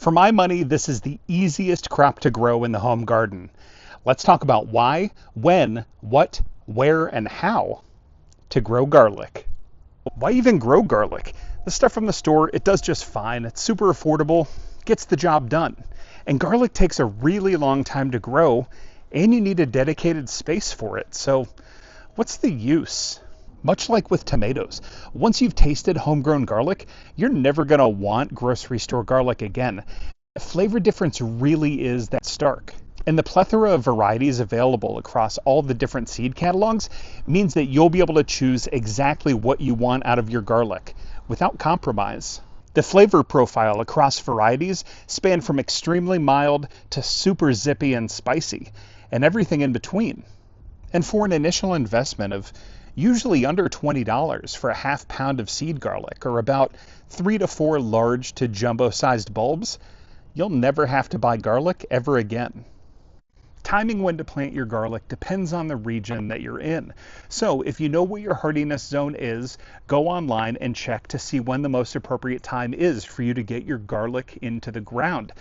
For my money, this is the easiest crop to grow in the home garden. Let's talk about why, when, what, where, and how to grow garlic. Why even grow garlic? The stuff from the store, it does just fine. It's super affordable, gets the job done. And garlic takes a really long time to grow, and you need a dedicated space for it. So what's the use? Much like with tomatoes, once you've tasted homegrown garlic, you're never going to want grocery store garlic again. The flavor difference really is that stark. And the plethora of varieties available across all the different seed catalogs means that you'll be able to choose exactly what you want out of your garlic without compromise. The flavor profile across varieties span from extremely mild to super zippy and spicy, and everything in between. And for an initial investment of usually under $20 for a half pound of seed garlic, or about 3 to 4 large to jumbo-sized bulbs, you'll never have to buy garlic ever again. Timing when to plant your garlic depends on the region that you're in. So if you know what your hardiness zone is, go online and check to see when the most appropriate time is for you to get your garlic into the ground.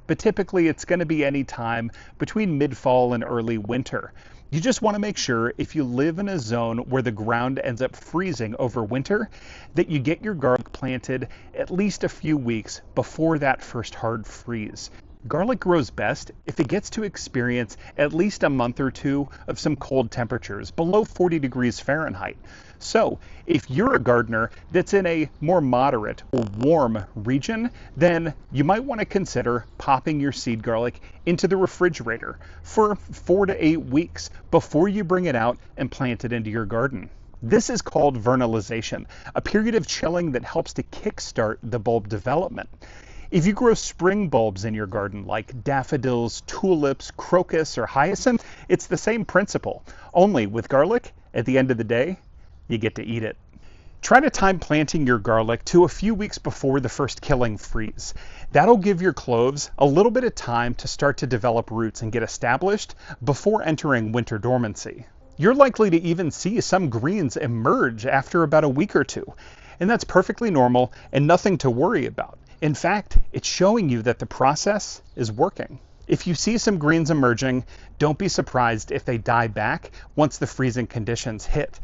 But typically it's going to be any time between mid-fall and early winter. You just want to make sure if you live in a zone where the ground ends up freezing over winter, that you get your garlic planted at least a few weeks before that first hard freeze. Garlic grows best if it gets to experience at least a month or two of some cold temperatures, below 40 degrees Fahrenheit. So if you're a gardener that's in a more moderate or warm region, then you might want to consider popping your seed garlic into the refrigerator for 4 to 8 weeks before you bring it out and plant it into your garden. This is called vernalization, a period of chilling that helps to kickstart the bulb development. If you grow spring bulbs in your garden like daffodils, tulips, crocus, or hyacinth, it's the same principle. Only with garlic, at the end of the day, you get to eat it. Try to time planting your garlic to a few weeks before the first killing freeze. That'll give your cloves a little bit of time to start to develop roots and get established before entering winter dormancy. You're likely to even see some greens emerge after about a week or two, and that's perfectly normal and nothing to worry about. In fact, it's showing you that the process is working. If you see some greens emerging, don't be surprised if they die back once the freezing conditions hit.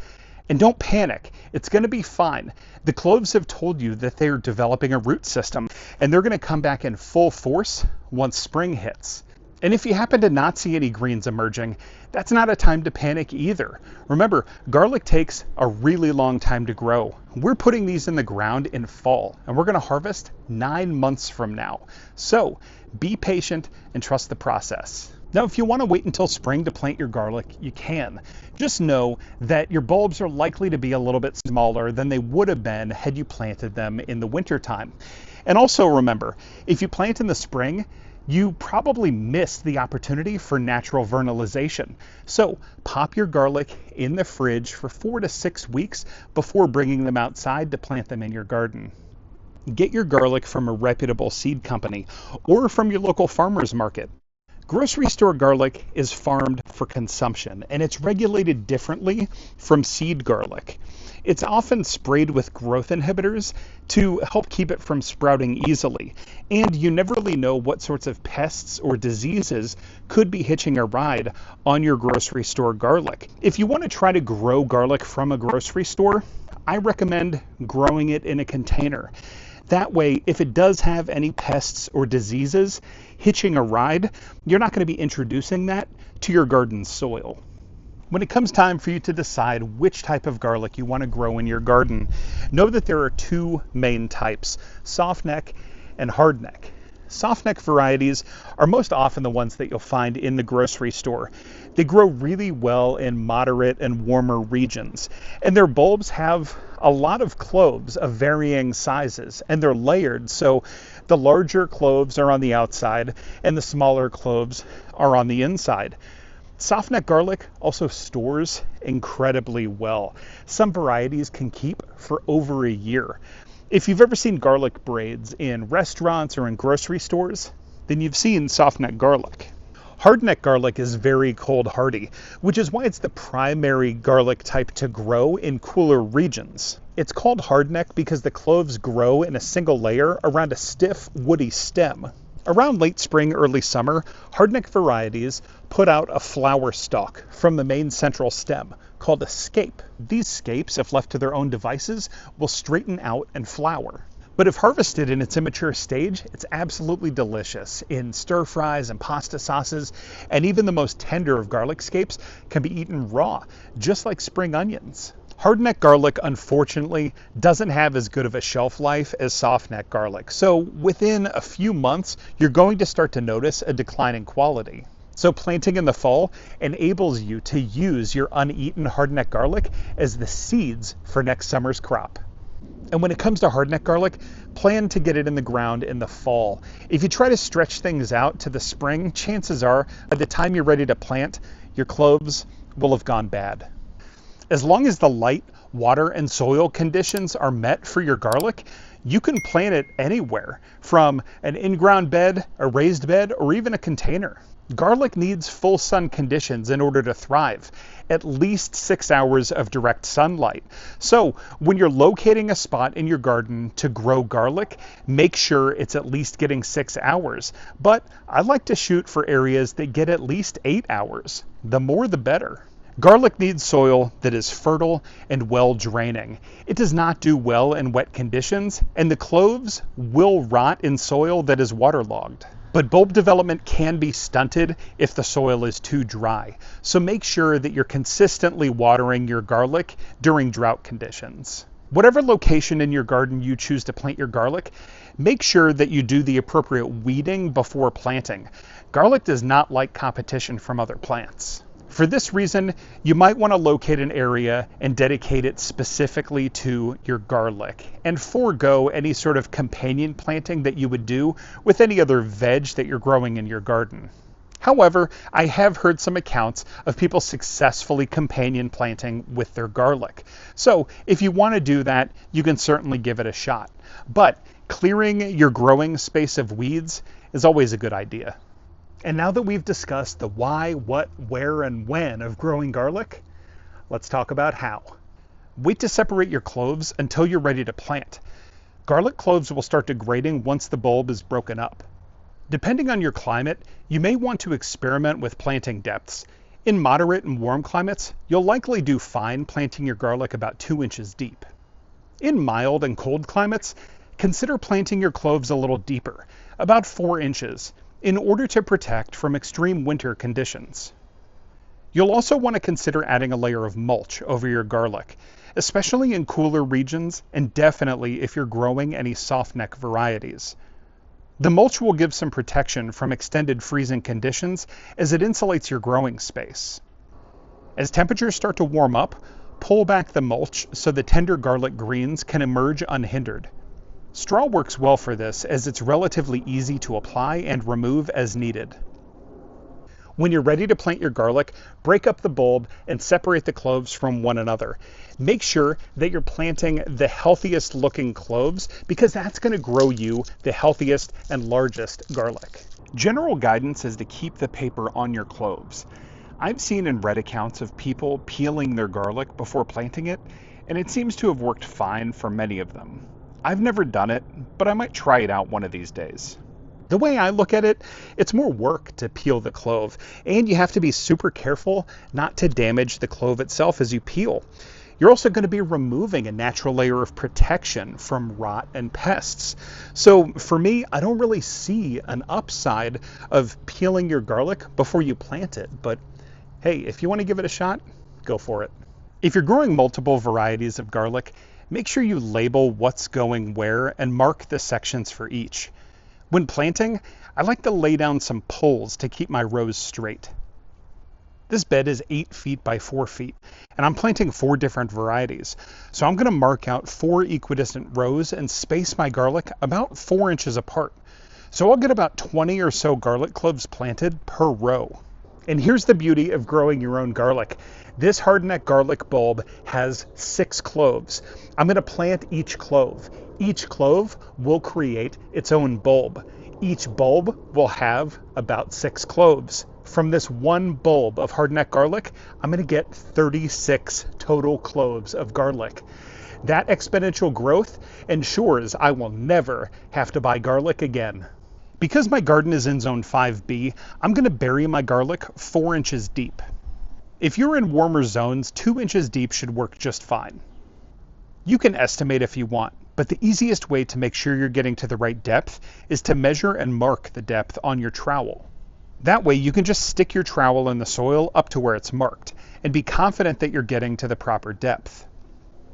And don't panic, it's going to be fine. The cloves have told you that they're developing a root system, and they're going to come back in full force once spring hits. And if you happen to not see any greens emerging, that's not a time to panic either. Remember, garlic takes a really long time to grow. We're putting these in the ground in fall, and we're going to harvest 9 months from now. So be patient and trust the process. Now, if you want to wait until spring to plant your garlic, you can. Just know that your bulbs are likely to be a little bit smaller than they would have been had you planted them in the wintertime. And also remember, if you plant in the spring, you probably missed the opportunity for natural vernalization. So pop your garlic in the fridge for 4 to 6 weeks before bringing them outside to plant them in your garden. Get your garlic from a reputable seed company or from your local farmer's market. Grocery store garlic is farmed for consumption, and it's regulated differently from seed garlic. It's often sprayed with growth inhibitors to help keep it from sprouting easily, and you never really know what sorts of pests or diseases could be hitching a ride on your grocery store garlic. If you want to try to grow garlic from a grocery store, I recommend growing it in a container. That way, if it does have any pests or diseases hitching a ride, you're not going to be introducing that to your garden soil. When it comes time for you to decide which type of garlic you want to grow in your garden, know that there are 2 main types, Softneck and Hardneck. Softneck varieties are most often the ones that you'll find in the grocery store. They grow really well in moderate and warmer regions, and their bulbs have a lot of cloves of varying sizes, and they're layered, so the larger cloves are on the outside and the smaller cloves are on the inside. Softneck garlic also stores incredibly well. Some varieties can keep for over a year. If you've ever seen garlic braids in restaurants or in grocery stores, then you've seen Softneck garlic. Hardneck garlic is very cold hardy, which is why it's the primary garlic type to grow in cooler regions. It's called hardneck because the cloves grow in a single layer around a stiff, woody stem. Around late spring, early summer, hardneck varieties put out a flower stalk from the main central stem called a scape. These scapes, if left to their own devices, will straighten out and flower. But if harvested in its immature stage, it's absolutely delicious in stir fries and pasta sauces, and even the most tender of garlic scapes can be eaten raw, just like spring onions. Hardneck garlic, unfortunately, doesn't have as good of a shelf life as softneck garlic, so within a few months, you're going to start to notice a decline in quality. So planting in the fall enables you to use your uneaten hardneck garlic as the seeds for next summer's crop. And when it comes to hardneck garlic, plan to get it in the ground in the fall. If you try to stretch things out to the spring, chances are by the time you're ready to plant, your cloves will have gone bad. As long as the light, water, and soil conditions are met for your garlic, you can plant it anywhere, from an in-ground bed, a raised bed, or even a container. Garlic needs full sun conditions in order to thrive, at least 6 hours of direct sunlight. So when you're locating a spot in your garden to grow garlic, make sure it's at least getting 6 hours. But I like to shoot for areas that get at least 8 hours. The more the better. Garlic needs soil that is fertile and well draining. It does not do well in wet conditions, and the cloves will rot in soil that is waterlogged. But bulb development can be stunted if the soil is too dry. So make sure that you're consistently watering your garlic during drought conditions. Whatever location in your garden you choose to plant your garlic, make sure that you do the appropriate weeding before planting. Garlic does not like competition from other plants. For this reason, you might want to locate an area and dedicate it specifically to your garlic, and forego any sort of companion planting that you would do with any other veg that you're growing in your garden. However, I have heard some accounts of people successfully companion planting with their garlic. So if you want to do that, you can certainly give it a shot. But clearing your growing space of weeds is always a good idea. And now that we've discussed the why, what, where, and when of growing garlic, let's talk about how. Wait to separate your cloves until you're ready to plant. Garlic cloves will start degrading once the bulb is broken up. Depending on your climate, you may want to experiment with planting depths. In moderate and warm climates, you'll likely do fine planting your garlic about 2 inches deep. In mild and cold climates, consider planting your cloves a little deeper, about 4 inches, in order to protect from extreme winter conditions. You'll also want to consider adding a layer of mulch over your garlic, especially in cooler regions and definitely if you're growing any softneck varieties. The mulch will give some protection from extended freezing conditions as it insulates your growing space. As temperatures start to warm up, pull back the mulch so the tender garlic greens can emerge unhindered. Straw works well for this as it's relatively easy to apply and remove as needed. When you're ready to plant your garlic, break up the bulb and separate the cloves from one another. Make sure that you're planting the healthiest looking cloves because that's going to grow you the healthiest and largest garlic. General guidance is to keep the paper on your cloves. I've seen and read accounts of people peeling their garlic before planting it, and it seems to have worked fine for many of them. I've never done it, but I might try it out one of these days. The way I look at it, it's more work to peel the clove, and you have to be super careful not to damage the clove itself as you peel. You're also going to be removing a natural layer of protection from rot and pests. So for me, I don't really see an upside of peeling your garlic before you plant it, but hey, if you want to give it a shot, go for it. If you're growing multiple varieties of garlic, make sure you label what's going where and mark the sections for each. When planting, I like to lay down some poles to keep my rows straight. This bed is 8 feet by 4 feet, and I'm planting 4 different varieties. So I'm going to mark out 4 equidistant rows and space my garlic about 4 inches apart. So I'll get about 20 or so garlic cloves planted per row. And here's the beauty of growing your own garlic. This hardneck garlic bulb has 6 cloves. I'm going to plant each clove. Each clove will create its own bulb. Each bulb will have about 6 cloves. From this one bulb of hardneck garlic, I'm going to get 36 total cloves of garlic. That exponential growth ensures I will never have to buy garlic again. Because my garden is in zone 5B, I'm going to bury my garlic 4 inches deep. If you're in warmer zones, 2 inches deep should work just fine. You can estimate if you want, but the easiest way to make sure you're getting to the right depth is to measure and mark the depth on your trowel. That way you can just stick your trowel in the soil up to where it's marked and be confident that you're getting to the proper depth.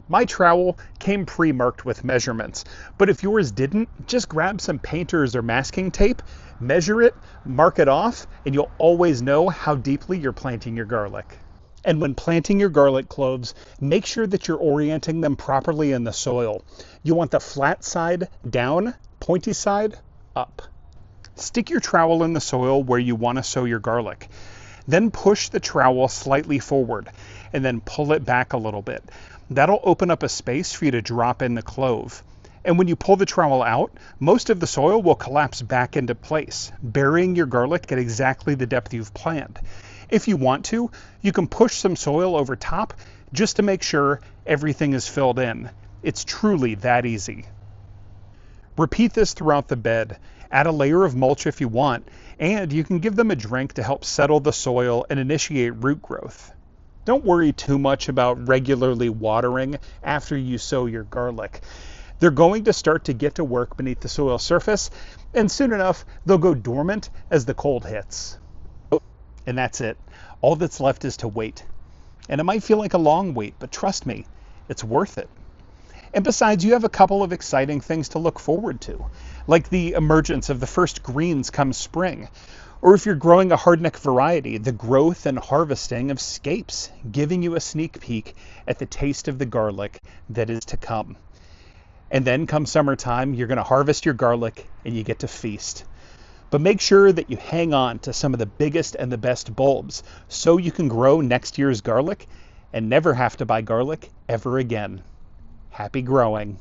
My trowel came pre-marked with measurements, but if yours didn't, just grab some painters or masking tape, measure it, mark it off, and you'll always know how deeply you're planting your garlic. And when planting your garlic cloves, make sure that you're orienting them properly in the soil. You want the flat side down, pointy side up. Stick your trowel in the soil where you want to sow your garlic. Then push the trowel slightly forward and then pull it back a little bit. That'll open up a space for you to drop in the clove. And when you pull the trowel out, most of the soil will collapse back into place, burying your garlic at exactly the depth you've planned. If you want to, you can push some soil over top just to make sure everything is filled in. It's truly that easy. Repeat this throughout the bed. Add a layer of mulch if you want, and you can give them a drink to help settle the soil and initiate root growth. Don't worry too much about regularly watering after you sow your garlic. They're going to start to get to work beneath the soil surface, and soon enough, they'll go dormant as the cold hits. And that's it. All that's left is to wait. And it might feel like a long wait, but trust me, it's worth it. And besides, you have a couple of exciting things to look forward to, like the emergence of the first greens come spring, or if you're growing a hardneck variety, the growth and harvesting of scapes, giving you a sneak peek at the taste of the garlic that is to come. And then come summertime, you're going to harvest your garlic and you get to feast. But make sure that you hang on to some of the biggest and the best bulbs so you can grow next year's garlic and never have to buy garlic ever again. Happy growing.